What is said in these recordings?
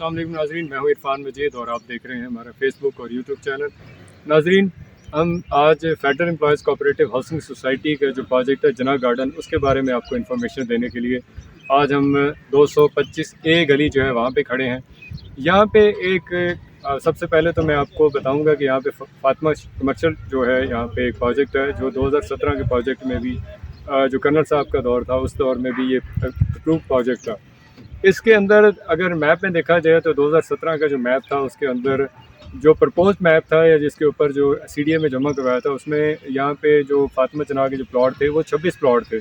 अस्सलाम वालेकुम नाज़रीन, मैं हूँ इरफान मजीद और आप देख रहे हैं हमारा फेसबुक और यूट्यूब चैनल। नाज़रीन, हम आज federal employees cooperative housing society का जो प्रोजेक्ट है जना गार्डन, उसके बारे में आपको इन्फॉर्मेशन देने के लिए आज हम 225A गली जो है वहाँ पे खड़े हैं। यहाँ पे एक सबसे पहले तो मैं आपको बताऊँगा कि यहाँ पे फातिमा कमर्शियल जो है यहाँ पे एक प्रोजेक्ट है जो 2017 के प्रोजेक्ट में भी जो कर्नल साहब का दौर था उस दौर में भी ये अप्रूव प्रोजेक्ट था। इसके अंदर अगर मैप में देखा जाए तो 2017 का जो मैप था उसके अंदर जो प्रपोज मैप था या जिसके ऊपर जो CDA में जमा करवाया था उसमें यहाँ पे जो फातिमा जना के जो प्लॉट थे वो 26 प्लॉट थे।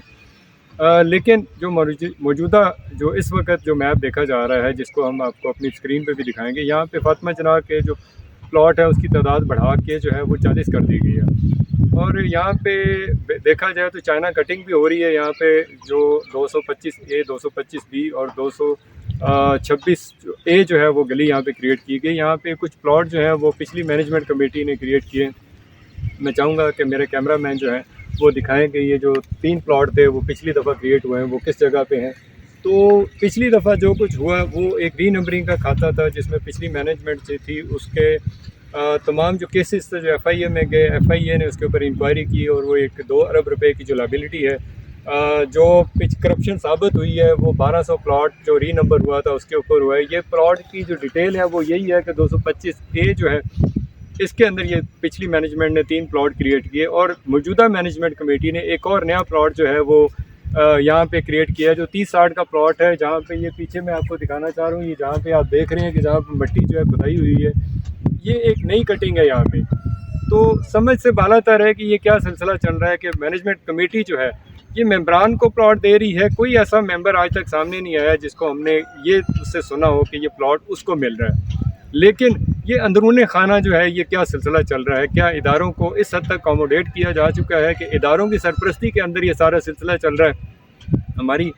लेकिन जो मौजूदा जो इस वक्त जो मैप देखा जा रहा है, जिसको हम आपको अपनी स्क्रीन पे भी दिखाएंगे, यहाँ पे फातिमा जना के जो प्लॉट है उसकी तादाद बढ़ा के जो है वो 40 कर दी गई है। और यहाँ पे देखा जाए तो चाइना कटिंग भी हो रही है। यहाँ पे जो 225A, 225B और 226A जो है वो गली यहाँ पे क्रिएट की गई। यहाँ पे कुछ प्लॉट जो है वो पिछली मैनेजमेंट कमेटी ने क्रिएट किए। मैं चाहूँगा कि मेरे कैमरामैन जो है वो दिखाएं कि ये जो 3 प्लॉट थे वो पिछली दफ़ा क्रिएट हुए हैं वो किस जगह पे हैं। तो पिछली दफ़ा जो कुछ हुआ वो एक री नंबरिंग का खाता था जिसमें पिछली मैनेजमेंट से थी, उसके तमाम जो केसेस थे जो FIA में गए, FIA ने उसके ऊपर इंक्वायरी की और वो एक 2 अरब रुपए की जो लाइबिलिटी है जो करप्शन साबित हुई है वो 1200 प्लॉट जो री नंबर हुआ था उसके ऊपर हुआ है। ये प्लॉट की जो डिटेल है वो यही है कि 225A जो है इसके अंदर ये पिछली मैनेजमेंट ने 3 प्लॉट क्रिएट किए और मौजूदा मैनेजमेंट कमेटी ने एक और नया प्लॉट जो है वो यहाँ पे क्रिएट किया जो 30-60 का प्लॉट है। जहाँ पे ये पीछे मैं आपको दिखाना चाह रहा हूँ, ये जहाँ पे आप देख रहे हैं कि जहाँ पे मट्टी जो है खुदाई हुई है, ये एक नई कटिंग है यहाँ पे। तो समझ से बालातर है कि ये क्या सिलसिला चल रहा है कि मैनेजमेंट कमेटी जो है ये मेंबरान को प्लॉट दे रही है। कोई ऐसा मेंबर आज तक सामने नहीं आया जिसको हमने ये उससे सुना हो कि ये प्लॉट उसको मिल रहा है। लेकिन ये अंदरूनी खाना जो है ये क्या सिलसिला चल रहा है, क्या इदारों को इस हद तक अकोमोडेट किया जा चुका है कि इदारों की सरपरस्ती के अंदर ये सारा सिलसिला चल रहा है हमारी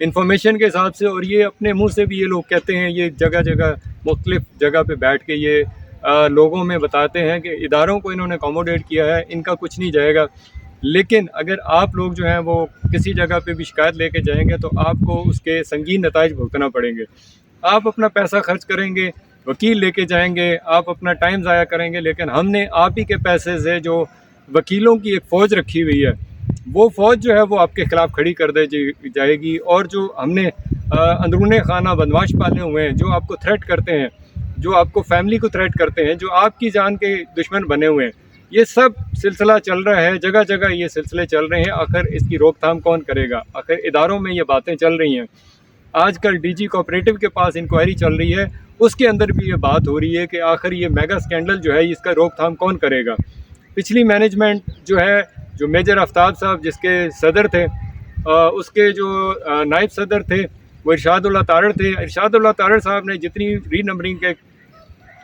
इन्फॉर्मेशन के हिसाब से। और ये अपने मुंह से भी ये लोग कहते हैं, ये जगह जगह मुख्तलिफ जगह पे बैठ के ये लोगों में बताते हैं कि इदारों को इन्होंने अकोमोडेट किया है, इनका कुछ नहीं जाएगा। लेकिन अगर आप लोग जो हैं वो किसी जगह पे भी शिकायत लेके जाएंगे तो आपको उसके संगीन नताइज भुगतना पड़ेंगे। आप अपना पैसा खर्च करेंगे, वकील लेके जाएंगे, आप अपना टाइम ज़ाया करेंगे, लेकिन हमने आप ही के पैसे से जो वकीलों की एक फ़ौज रखी हुई है वो फ़ौज जो है वो आपके ख़िलाफ़ खड़ी कर दे जाएगी। और जो हमने अंदरूनी खाना बदमाश पाले हुए हैं जो आपको थ्रेट करते हैं, जो आपको फैमिली को थ्रेट करते हैं, जो आपकी जान के दुश्मन बने हुए हैं, ये सब सिलसिला चल रहा है। जगह जगह ये सिलसिले चल रहे हैं। आखिर इसकी रोकथाम कौन करेगा? आखिर इदारों में ये बातें चल रही हैं। आजकल DG कोऑपरेटिव के पास इंक्वायरी चल रही है, उसके अंदर भी ये बात हो रही है कि आखिर ये मेगा स्कैंडल जो है इसका रोकथाम कौन करेगा। पिछली मैनेजमेंट जो है, जो मेजर आफ्ताब साहब जिसके सदर थे, उसके जो नायब सदर थे वो इरशादुल्लाह तारड़ थे। इरशादुल्लाह तारड़ साहब ने जितनी री नंबरिंग के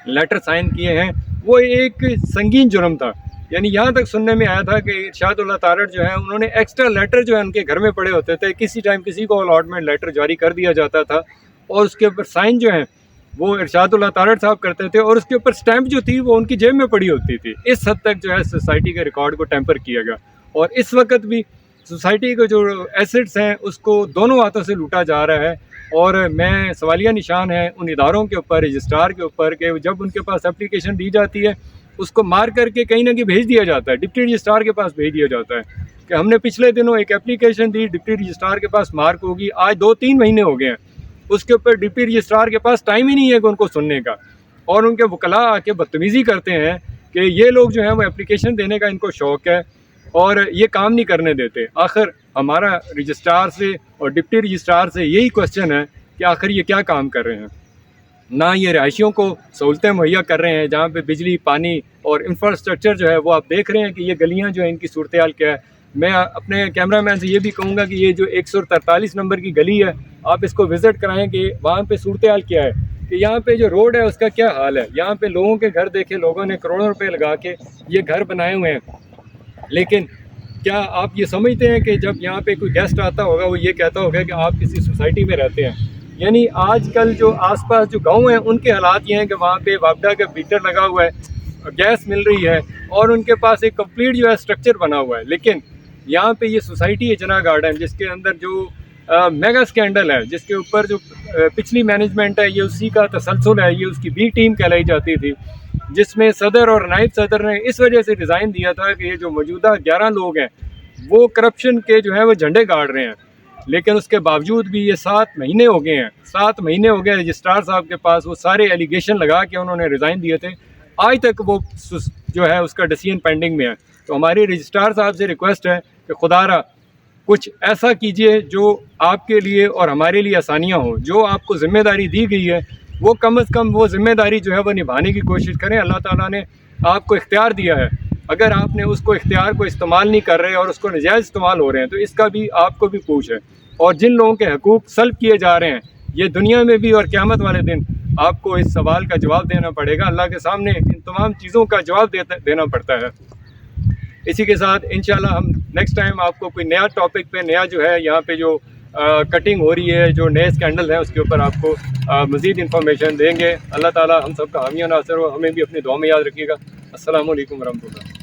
लेटर साइन किए हैं वो एक संगीन जुर्म था। यानी यहाँ तक सुनने में आया था कि इरशादुल्लाह तारड़ जो है उन्होंने एक्स्ट्रा लेटर जो है उनके घर में पड़े होते थे, किसी टाइम किसी को अलॉटमेंट लेटर जारी कर दिया जाता था और उसके ऊपर साइन जो है वो इरशादुल्लाह तारड़ साहब करते थे और उसके ऊपर स्टैंप जो थी वो उनकी जेब में पड़ी होती थी। इस हद तक जो है सोसाइटी के रिकॉर्ड को टेम्पर किया गया और इस वक्त भी सोसाइटी के जो एसेट्स हैं उसको दोनों हाथों से लूटा जा रहा है। और मैं सवालिया निशान है उन इदारों के ऊपर, रजिस्ट्रार के ऊपर, कि जब उनके पास एप्लीकेशन दी जाती है उसको मार करके कहीं ना कहीं भेज दिया जाता है, डिप्टी रजिस्ट्रार के पास भेज दिया जाता है कि हमने पिछले दिनों एक एप्लीकेशन दी, डिप्टी रजिस्ट्रार के पास मार्क होगी, आज 2-3 महीने हो गए हैं, उसके ऊपर डिप्टी रजिस्ट्रार के पास टाइम ही नहीं है कि उनको सुनने का। और उनके वकला आके बदतमीज़ी करते हैं कि ये लोग जो हैं वो एप्लीकेशन देने का इनको शौक़ है और ये काम नहीं करने देते। आखिर हमारा रजिस्ट्रार से और डिप्टी रजिस्ट्रार से यही क्वेश्चन है कि आखिर ये क्या काम कर रहे हैं। ना ये रहायशियों को सहूलतें मुहैया कर रहे हैं जहाँ पे बिजली, पानी और इंफ्रास्ट्रक्चर जो है वो आप देख रहे हैं कि ये गलियाँ जो हैं इनकी सूरत हाल क्या है। मैं अपने कैमरामैन से ये भी कहूँगा कि ये जो 143 नंबर की गली है आप इसको विज़िट कराएं कि वहाँ पे सूरत हाल क्या है, कि यहाँ पे जो रोड है उसका क्या हाल है। यहाँ पे लोगों के घर देखे, लोगों ने करोड़ों रुपए लगा के ये घर बनाए हुए हैं, लेकिन क्या आप ये समझते हैं कि जब यहाँ पे कोई गेस्ट आता होगा वो ये कहता होगा कि आप किसी सोसाइटी में रहते हैं? यानी आजकल जो आसपास जो गांव हैं उनके हालात ये हैं कि वहाँ पे वापडा का मीटर लगा हुआ है, गैस मिल रही है और उनके पास एक कंप्लीट जो है स्ट्रक्चर बना हुआ है। लेकिन यहाँ पे ये सोसाइटी है जना गार्डन जिसके अंदर जो मेगा स्कैंडल है, जिसके ऊपर जो पिछली मैनेजमेंट है ये उसी का तसलसल है, ये उसकी बी टीम कहलाई जाती थी, जिसमें सदर और नायब सदर ने इस वजह से रिज़ाइन दिया था कि ये जो मौजूदा 11 लोग हैं वो करप्शन के जो हैं वो झंडे गाड़ रहे हैं। लेकिन उसके बावजूद भी ये 7 महीने हो गए हैं, 7 महीने हो गए रजिस्ट्रार साहब के पास, वो सारे एलिगेशन लगा के उन्होंने रिज़ाइन दिए थे, आज तक वो जो है उसका डिसीजन पेंडिंग में है। तो हमारी रजिस्ट्रार साहब से रिक्वेस्ट है कि खुदारा कुछ ऐसा कीजिए जो आपके लिए और हमारे लिए आसानियाँ हो। जो आपको ज़िम्मेदारी दी गई है वो कम से कम वो ज़िम्मेदारी जो है वो निभाने की कोशिश करें। अल्लाह ताला ने आपको इख्तियार दिया है, अगर आपने उसको इख्तियार को इस्तेमाल नहीं कर रहे और उसको नजायज़ इस्तेमाल हो रहे हैं तो इसका भी आपको भी पूछ है। और जिन लोगों के हकूक़ सल्ब किए जा रहे हैं, ये दुनिया में भी और क़यामत वाले दिन आपको इस सवाल का जवाब देना पड़ेगा। अल्लाह के सामने इन तमाम चीज़ों का जवाब देना पड़ता है। इसी के साथ इंशाल्लाह हम नेक्स्ट टाइम आपको कोई नया टॉपिक पे, नया जो है यहाँ पे जो कटिंग हो रही है, जो नए स्कैंडल हैं, उसके ऊपर आपको मज़ीद इंफॉर्मेशन देंगे। अल्लाह ताला हम सब का हामी नासर हो, हमें भी अपनी दुआ में याद रखिएगा। अस्सलामु अलैकुम वरहमतुल्लाह।